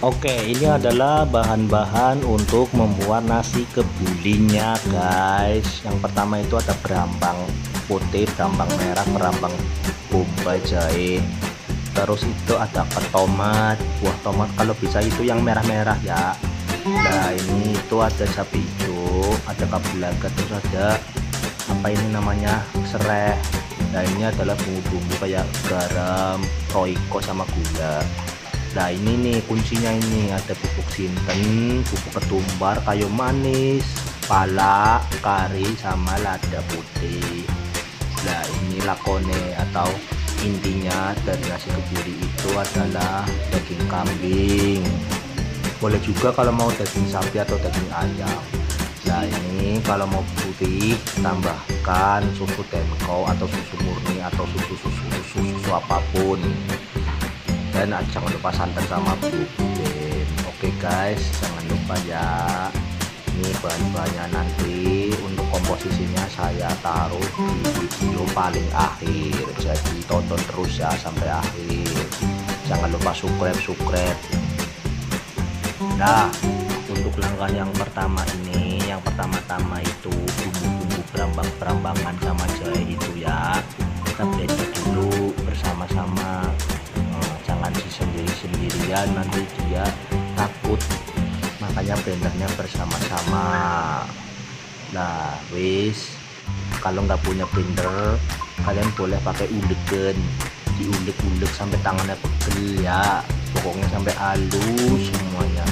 Oke, ini adalah bahan-bahan untuk membuat nasi kebulinya guys. Yang pertama itu ada berambang putih, berambang merah, berambang bombay jahe. Terus itu ada tomat, buah tomat kalau bisa itu yang merah-merah ya. Nah ini itu ada cabai hijau, ada kapulaga, terus ada apa ini namanya, serai. Nah ini adalah bumbu-bumbu kayak garam, roiko sama gula. Nah ini nih kuncinya, ini ada bubuk sinten, bubuk ketumbar, kayu manis, pala, kari, sama lada putih. Nah ini lakone atau intinya dari nasi kebuli itu adalah daging kambing. Boleh juga kalau mau daging sapi atau daging ayam. Nah ini kalau mau putih tambahkan susu tenko atau susu murni atau susu apapun. Dan jangan lupa santan sama bubuk. Oke guys, jangan lupa ya. Ini bahan-bahannya nanti untuk komposisinya saya taruh di video paling akhir, jadi tonton terus ya sampai akhir. Jangan lupa subscribe. Nah untuk langkah yang pertama ini, yang pertama-tama itu bumbu-bumbu berambang-berambangan sama jahe itu ya, kita blend dulu bersama-sama. Jangan sendiri-sendirian, nanti dia takut, makanya blendernya bersama-sama. Nah wis, kalau nggak punya blender kalian boleh pakai ulekan, diulek-ulek sampai tangannya pegel ya, pokoknya sampai halus semuanya,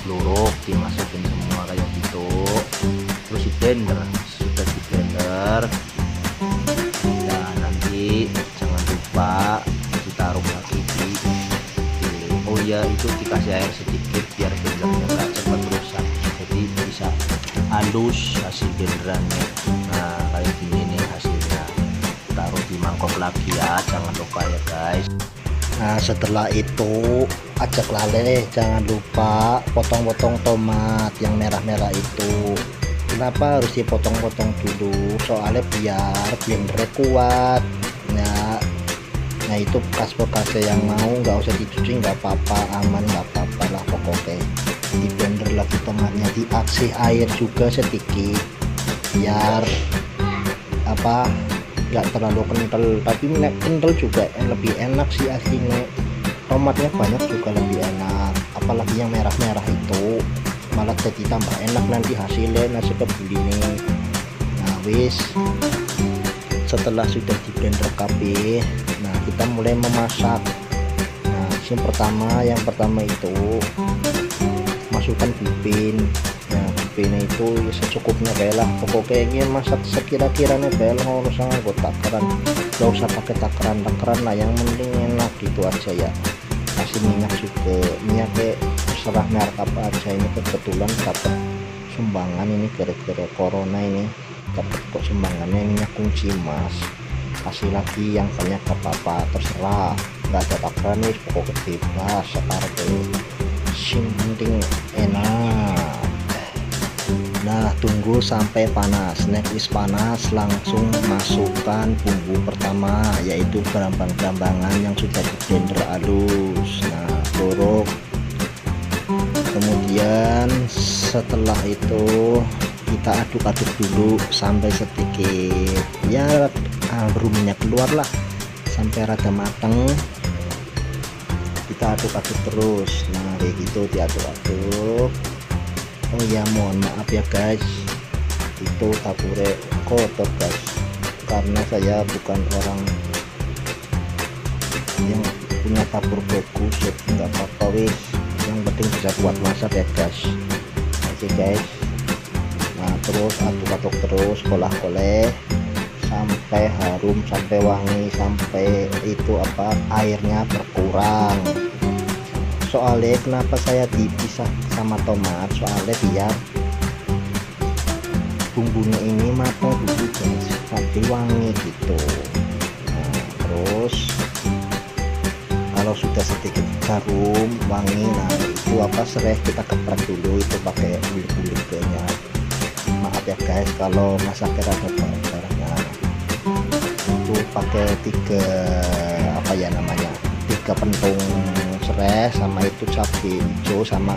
luruk dimasukin semua kayak gitu, terus di blender. Sudah di blender ya, nanti jangan lupa ditaruh lagi oh ya, itu dikasih air sedikit biar blendernya nggak cepat rusak, jadi bisa halus hasil blenderannya. Nah kayak gini nih hasilnya, taruh di mangkok lagi ya, jangan lupa ya guys. Nah setelah itu ajak lale, jangan lupa potong-potong tomat yang merah-merah itu. Kenapa harus dipotong-potong dulu? Soalnya biar blendernya kuat. Nah itu bekas-bekasnya yang mau nggak usah dicuci, nggak apa-apa, aman, nggak apa-apa lah pokoknya. Di blender lagi tomatnya, diaksi air juga sedikit biar apa, nggak terlalu kental, tapi kental juga lebih enak sih aslinya. Tomatnya banyak juga lebih enak, apalagi yang merah-merah itu malah jadi tambah enak nanti hasilnya nasi kebuli ini. Nah wis, setelah sudah di blender kabeh, nah kita mulai memasak. Nah yang pertama itu masukkan bubin. Nah bubinnya itu ya secukupnya kayak lah, pokoknya ingin masak sekira-kiranya kayak lah, harus nganggo takaran, gak usah pakai takaran lah, yang penting enak gitu aja ya. Kasih minyak juga, minyaknya terserah merek apa aja. Ini kebetulan dapat sumbangan ini gara-gara corona ini, dapat kok sumbangannya minyak kunci mas, kasih lagi yang banyak apa-apa terserah, nggak ada takaran nih, pokoknya bebas sekarang, yang penting enak. Nah tunggu sampai panas. Next panas, langsung masukkan bumbu pertama, yaitu berambang-berambangan yang sudah di blender halus. Nah luruk, kemudian setelah itu kita aduk-aduk dulu sampai sedikit ya minyak keluar lah, sampai rada matang. Kita aduk-aduk terus. Nah kayak gitu diaduk-aduk. Oh ya mohon maaf ya guys, itu tabure kotor guys, karena saya bukan orang yang punya tabur bagus ya, nggak apa-apa wis, yang penting bisa buat masak ya guys. Oke guys, nah terus aduk-aduk terus, koleh-koleh sampai harum, sampai wangi, sampai itu apa, airnya berkurang. Soalnya kenapa saya dipisah sama tomat, soalnya biar bumbunya ini matang dulu guys, sampai wangi gitu. Nah terus kalau sudah sedikit harum wangi, nah itu apa, serai kita keprak dulu itu pakai ulik-uliknya. Maaf ya guys kalau masaknya rada barang-barangnya, itu pakai 3 apa ya namanya, 3 pentung serai sama itu cabai hijau sama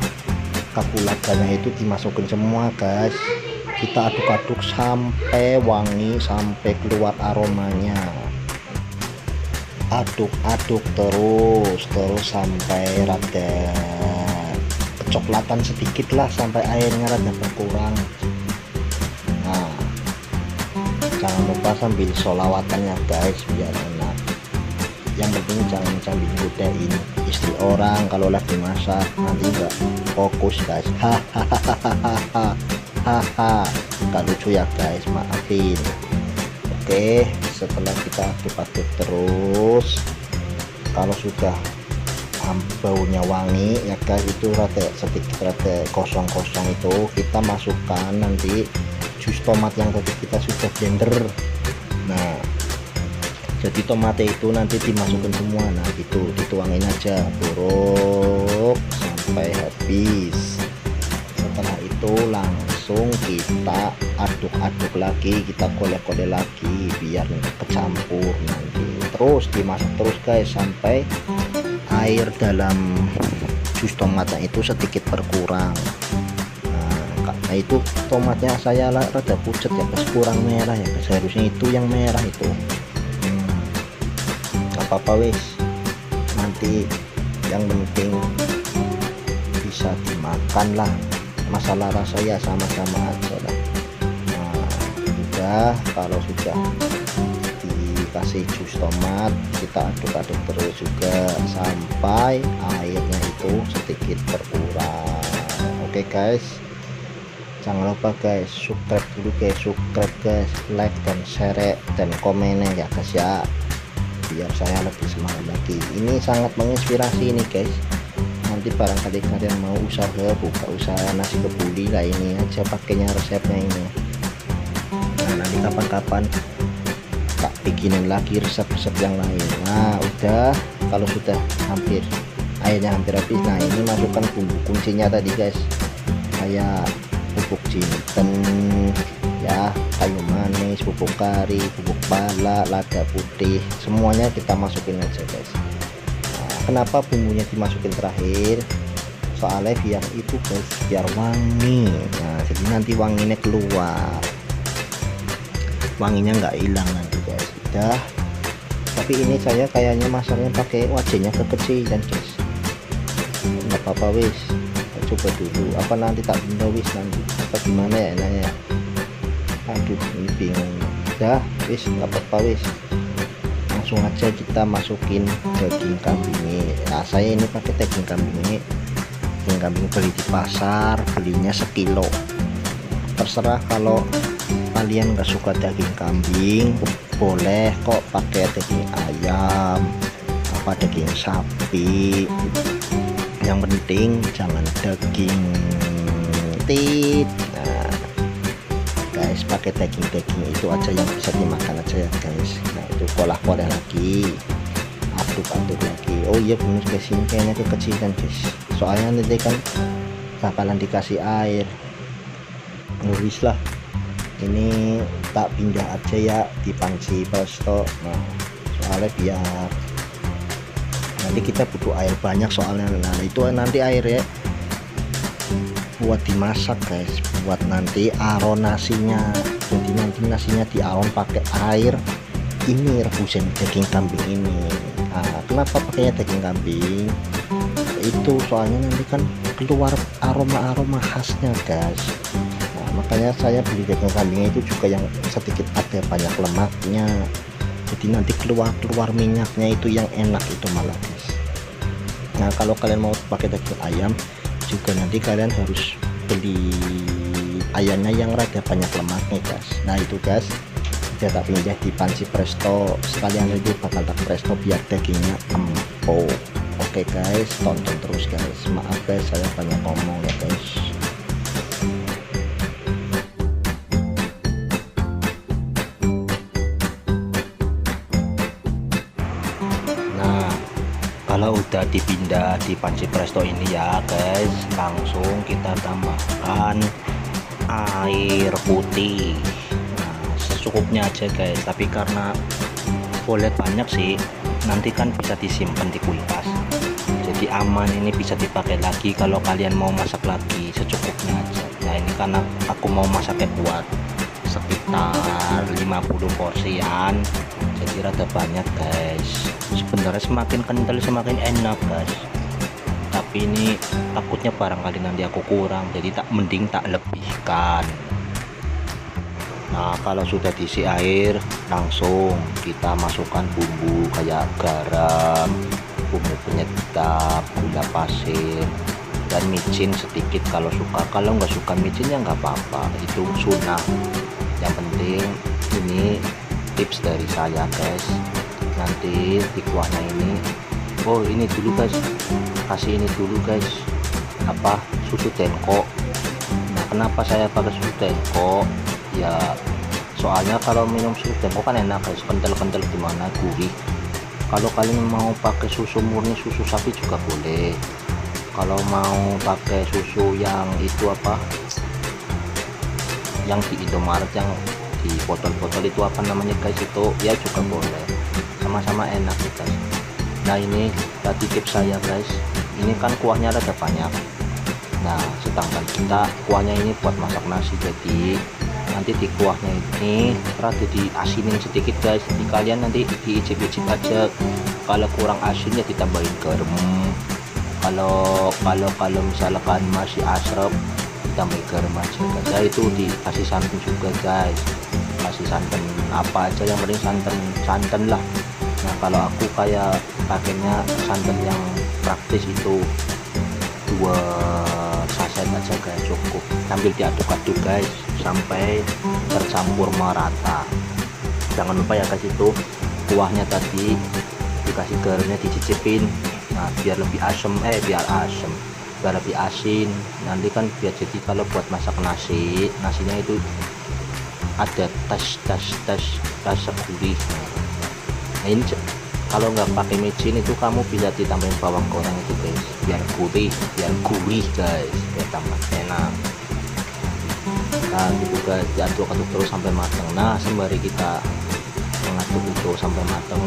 kapulaganya itu dimasukin semua guys. Kita aduk-aduk sampai wangi, sampai keluar aromanya. Aduk-aduk terus sampai rada kecoklatan sedikit lah, sampai airnya rada berkurang. Nah, jangan lupa sambil sholawatan ya guys, biar enak. Yang penting jangan sambil godain istri orang kalau lagi masak, nanti enggak fokus guys. Hahaha, nggak lucu ya guys, maafin. Oke, setelah kita aduk-aduk terus, kalau sudah baunya wangi ya guys, itu rada sedikit rada kosong-kosong, itu kita masukkan nanti jus tomat yang tadi kita sudah blender. Nah, jadi tomatnya itu nanti dimasukkan semua. Nah, itu dituangin aja buruk sampai habis. Setelah itu langsung kita aduk-aduk lagi, kita golek-golek lagi biar kecampur nanti. Terus dimasak terus guys sampai air dalam jus tomatnya itu sedikit berkurang. Nah, itu tomatnya saya rada pucat ya guys, kurang merah ya guys, harusnya itu yang merah itu. Gak apa-apa wis, nanti yang penting bisa dimakan lah, masalah rasa ya sama-sama aja lah. Nah, udah, kalau sudah dikasih jus tomat kita aduk-aduk terus juga sampai airnya itu sedikit berkurang. Oke guys, jangan lupa guys subscribe dulu guys, subscribe guys, like dan share dan komennya ya guys ya, biar saya lebih semangat lagi. Ini sangat menginspirasi ini guys, nanti barangkali kalian mau buka usaha nasi kebuli lah, ini aja pakainya resepnya ini. Nah, nanti kapan-kapan tak bikinin lagi resep-resep yang lain. Nah, udah, kalau sudah airnya hampir habis, nah ini masukkan bumbu kuncinya tadi guys, kayak bubuk jinten ya, kayu manis, bubuk kari, bubuk pala, lada putih, semuanya kita masukin aja guys. Nah, kenapa bumbunya dimasukin terakhir? Soalnya biar itu guys, biar wangi. Nah, jadi nanti wanginya keluar, wanginya nggak hilang nanti guys. Udah, tapi ini saya kayaknya masaknya pakai wajannya kekecilan guys, nggak apa-apa wis, coba dulu apa nanti tak benda wis nanti apa gimana ya enaknya. Aduh, ini bingung. Udah wis, nggak apa-apa wis, langsung aja kita masukin daging kambingnya. Nah, saya ini pakai daging kambing beli di pasar, belinya sekilo. Terserah kalau kalian nggak suka daging kambing, boleh kok pakai daging ayam, apa daging sapi. Yang penting jangan daging tit. Nah guys, pakai daging itu aja yang bisa dimakan aja ya guys. Nah, itu kolah-kolah lagi, aduk-aduk lagi. Oh iya bener guys, ini kayaknya kekecilan guys, soalnya nanti kan bakalan dikasih air. Nulis lah, ini tak pindah aja ya di panci presto. Nah, soalnya biar nanti kita butuh air banyak soalnya. Nah, itu nanti airnya buat dimasak guys, buat nanti aron nasinya. Jadi nanti nasinya diaron pakai air ini rebusan daging kambing ini. Nah, kenapa pakainya daging kambing? Itu soalnya nanti kan keluar aroma-aroma khasnya guys. Nah, makanya saya beli daging kambingnya itu juga yang sedikit ada banyak lemaknya, jadi nanti keluar minyaknya itu yang enak itu malah guys. Nah, kalau kalian mau pakai daging ayam juga nanti kalian harus beli ayamnya yang rada banyak lemaknya guys. Nah, itu guys udah tak pindah di panci presto, sekalian itu bakal tak presto biar dagingnya empuk. Oke guys, tonton terus guys. Maaf guys, saya banyak ngomong ya guys. Nah, kalau udah dipindah di panci presto ini ya guys, langsung kita tambahkan air putih. Nah, secukupnya aja guys, tapi karena boleh banyak sih, nanti kan bisa disimpan di kulkas, jadi masih aman, ini bisa dipakai lagi kalau kalian mau masak lagi secukupnya aja. Nah ini karena aku mau masaknya buat sekitar 50 porsian, jadi rada banyak guys. Sebenarnya semakin kental semakin enak guys, tapi ini takutnya barangkali nanti aku kurang, jadi mending tak lebihkan. Nah kalau sudah diisi air, langsung kita masukkan bumbu kayak garam, bumbu penyedap, gula pasir, dan micin sedikit kalau suka. Kalau nggak suka micin ya nggak apa-apa, itu sunnah. Yang penting ini tips dari saya guys. Nanti di kuahnya ini, oh ini dulu guys, kasih ini dulu guys, apa, susu tenko. Nah kenapa saya pakai susu tenko? Ya soalnya kalau minum susu tenko kan enak guys, kental-kental gimana, gurih. Kalau kalian mau pakai susu murni, susu sapi juga boleh. Kalau mau pakai susu yang itu apa, yang di Indomaret yang di botol-botol itu apa namanya guys, itu ya juga boleh, sama-sama enak guys. Nah ini tadi tips saya guys, ini kan kuahnya ada banyak. Nah sedangkan kita kuahnya ini buat masak nasi, jadi nanti di kuahnya ini rada diasinin sedikit guys. Jadi kalian nanti diicip-icip aja, kalau kurang asin ya ditambahin garam, kalau misalkan masih asrep ditambahin garam aja guys. Ya itu dikasih santan juga guys, kasih santan apa aja, yang penting santan lah. Nah kalau aku kayak pakainya santan yang praktis itu 2 saset aja guys, cukup. Sambil diaduk-aduk guys sampai tercampur merata. Jangan lupa ya guys, itu kuahnya tadi dikasih garamnya dicicipin. Nah biar lebih asem, biar lebih asin. Nanti kan biar jadi kalau buat masak nasinya itu ada rasa gurih. Nah ini kalau nggak pakai micin itu kamu bisa ditambahin bawang goreng itu guys, biar gurih guys, biar tambah enak. Nah gitu guys, diaduk-aduk terus sampai matang. Nah sembari kita mengaduk itu sampai matang,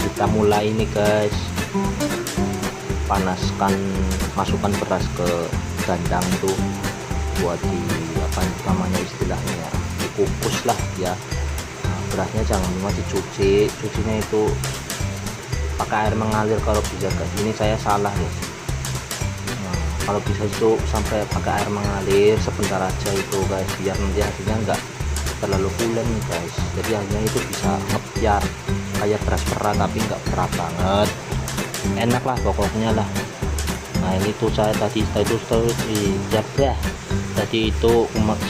kita mulai ini guys, panaskan, masukkan beras ke gandang tuh buat di apa namanya istilahnya ya, dikukus lah ya. Nah, berasnya jangan cuma cucinya itu pakai air mengalir kalau bisa guys. Ini saya salah ya. Nah, kalau bisa itu sampai pakai air mengalir sebentar aja itu guys, biar nanti hasilnya enggak terlalu pulen nih guys. Jadi hasilnya itu bisa ngepiar kayak beras merah tapi enggak berat banget, enak lah pokoknya lah. Nah ini tuh saya tadi itu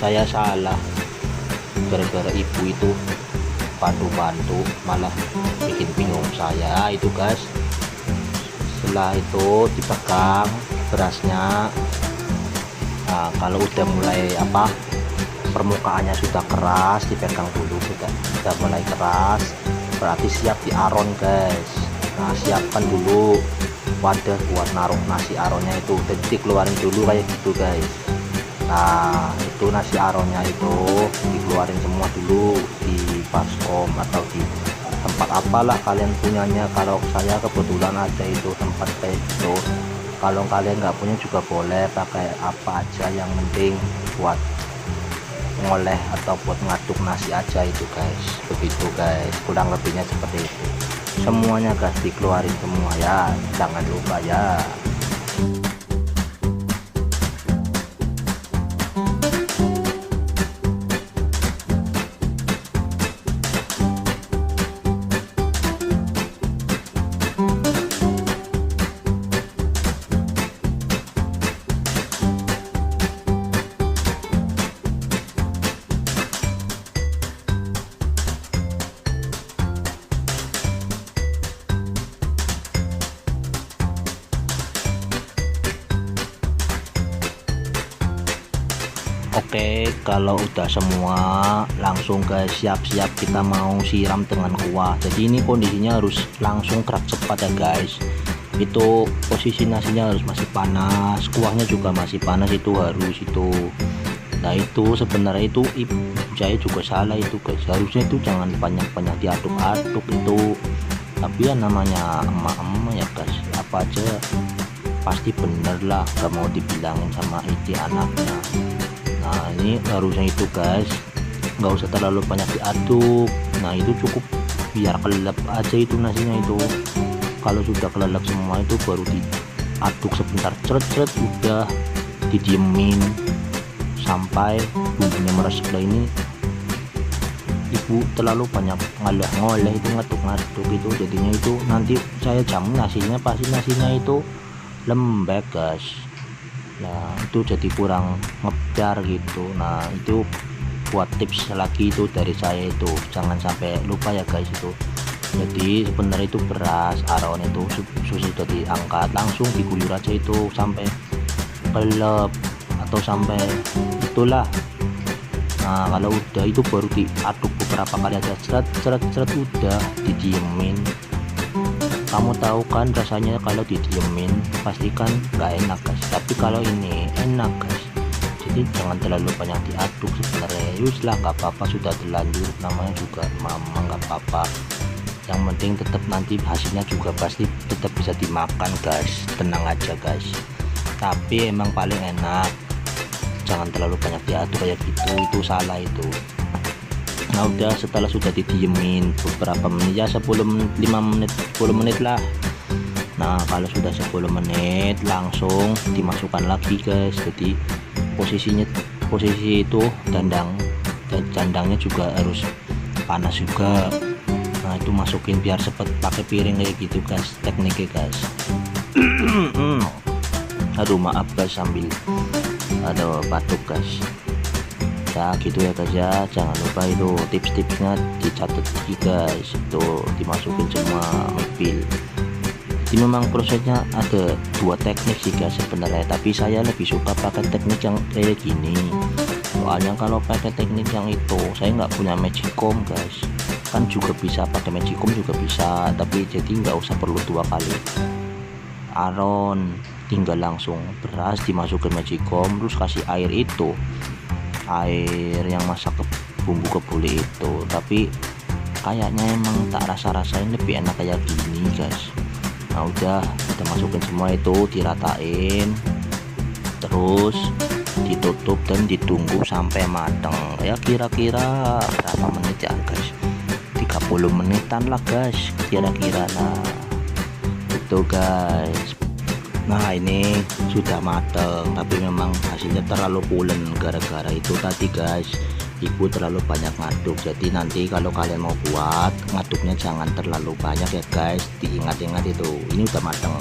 saya salah gara-gara ibu itu bantu malah bikin bingung saya itu guys. Setelah itu dipegang berasnya. Nah kalau udah mulai apa, permukaannya sudah keras, dipegang dulu, sudah mulai keras, berarti siap diaron guys. Nah siapkan dulu wadah buat naruh nasi aronnya itu, jadi dikeluarin dulu kayak gitu guys. Nah itu nasi aronnya itu dikeluarin semua dulu di baskom atau di tempat apalah kalian punyanya. Kalau saya kebetulan ada itu tempat kayak gitu. Kalau kalian nggak punya juga boleh pakai apa aja, yang penting buat ngoleh atau buat ngaduk nasi aja itu guys. Begitu guys, kurang lebihnya seperti itu. Semuanya guys dikeluarin semua ya, jangan lupa ya. Oke, kalau udah semua langsung guys siap-siap kita mau siram dengan kuah. Jadi ini kondisinya harus langsung gerak cepat ya guys. Itu posisi nasinya harus masih panas, kuahnya juga masih panas, itu harus itu. Nah itu sebenarnya itu saya juga salah itu guys, harusnya itu jangan banyak-banyak diaduk-aduk itu. Tapi ya namanya emak-emak ya guys, apa aja pasti bener lah, gak mau dibilangin sama Iti anaknya. Nah ini harusnya itu guys nggak usah terlalu banyak diaduk. Nah itu cukup biar kelelep aja itu nasinya itu. Kalau sudah kelelep semua itu baru diaduk sebentar, ceret-ceret, udah didiemin sampai bumbunya meresap. Lah ini ibu terlalu banyak ngoleh itu, ngaduk itu, jadinya itu nanti saya jamin nasinya pasti nasinya itu lembek guys. Nah itu jadi kurang ngebiar gitu. Nah itu buat tips lagi itu dari saya, itu jangan sampai lupa ya guys. Itu jadi sebenarnya itu beras aron itu sudah diangkat, langsung diguyur aja itu sampai kelep atau sampai itulah. Nah kalau udah itu baru diaduk beberapa kali aja, seret udah didiemin. Kamu tahu kan rasanya kalau didiemin pastikan nggak enak guys, tapi kalau ini enak guys. Jadi jangan terlalu banyak diaduk sebenarnya. Yus lah nggak apa-apa, sudah terlanjur namanya juga mama, nggak apa-apa. Yang penting tetap nanti hasilnya juga pasti tetap bisa dimakan guys, tenang aja guys. Tapi emang paling enak jangan terlalu banyak diaduk kayak gitu, itu salah itu. Nah udah setelah sudah didiemin beberapa menit ya, 10 menit lah. Nah kalau sudah 10 menit langsung dimasukkan lagi guys. Jadi posisi itu dandangnya juga harus panas juga. Nah itu masukin biar cepet pakai piring kayak gitu guys, tekniknya guys. Aduh maaf guys sambil ada batuk guys. Ya gitu ya guys ya, jangan lupa itu tips-tipsnya dicatat guys, itu dimasukin semua mipil. Jadi memang prosesnya ada 2 teknik sih guys sebenarnya, tapi saya lebih suka pakai teknik yang kayak gini. Soalnya kalau pakai teknik yang itu saya nggak punya magicom guys, kan juga bisa pakai magicom juga bisa, tapi jadi nggak usah perlu 2 kali aron, tinggal langsung beras dimasukin magicom, terus kasih air itu, air yang masak bumbu kebuli itu. Tapi kayaknya emang tak rasa-rasain lebih enak kayak gini guys. Nah udah kita masukin semua itu, diratain, terus ditutup dan ditunggu sampai matang. Ya kira-kira berapa menit ya guys, 30 menitan lah guys kira-kira. Nah itu guys. Nah ini sudah mateng, tapi memang hasilnya terlalu pulen gara-gara itu tadi guys, ibu terlalu banyak ngaduk. Jadi nanti kalau kalian mau buat ngaduknya jangan terlalu banyak ya guys, diingat-ingat itu. Ini udah mateng,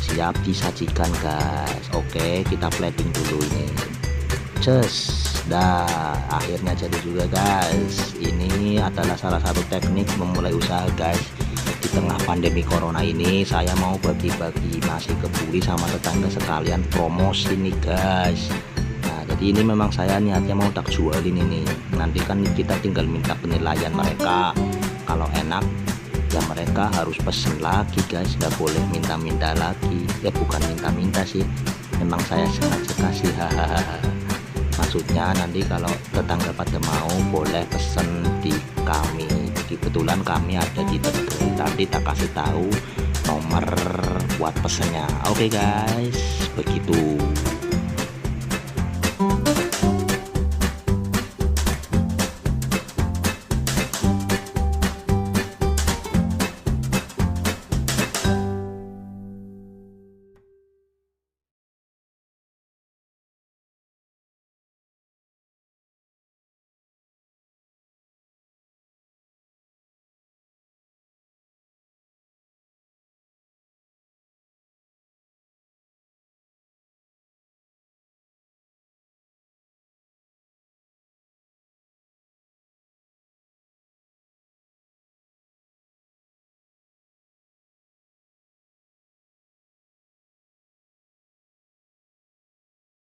siap disajikan guys. Oke kita plating dulu ini, dah akhirnya jadi juga guys. Ini adalah salah satu teknik memulai usaha guys. Di tengah pandemi corona ini saya mau bagi-bagi nasi kebuli sama tetangga sekalian promosi nih guys. Nah jadi ini memang saya niatnya mau tak jualin ini, nanti kan kita tinggal minta penilaian mereka. Kalau enak ya mereka harus pesen lagi guys, nggak boleh minta-minta lagi. Ya bukan minta-minta sih, memang saya sengaja kasih hahaha. Maksudnya nanti kalau tetangga pada mau boleh pesen di kami. Kebetulan kami ada di Tegal, nanti tak kasih tahu nomor buat pesennya. Oke guys, begitu.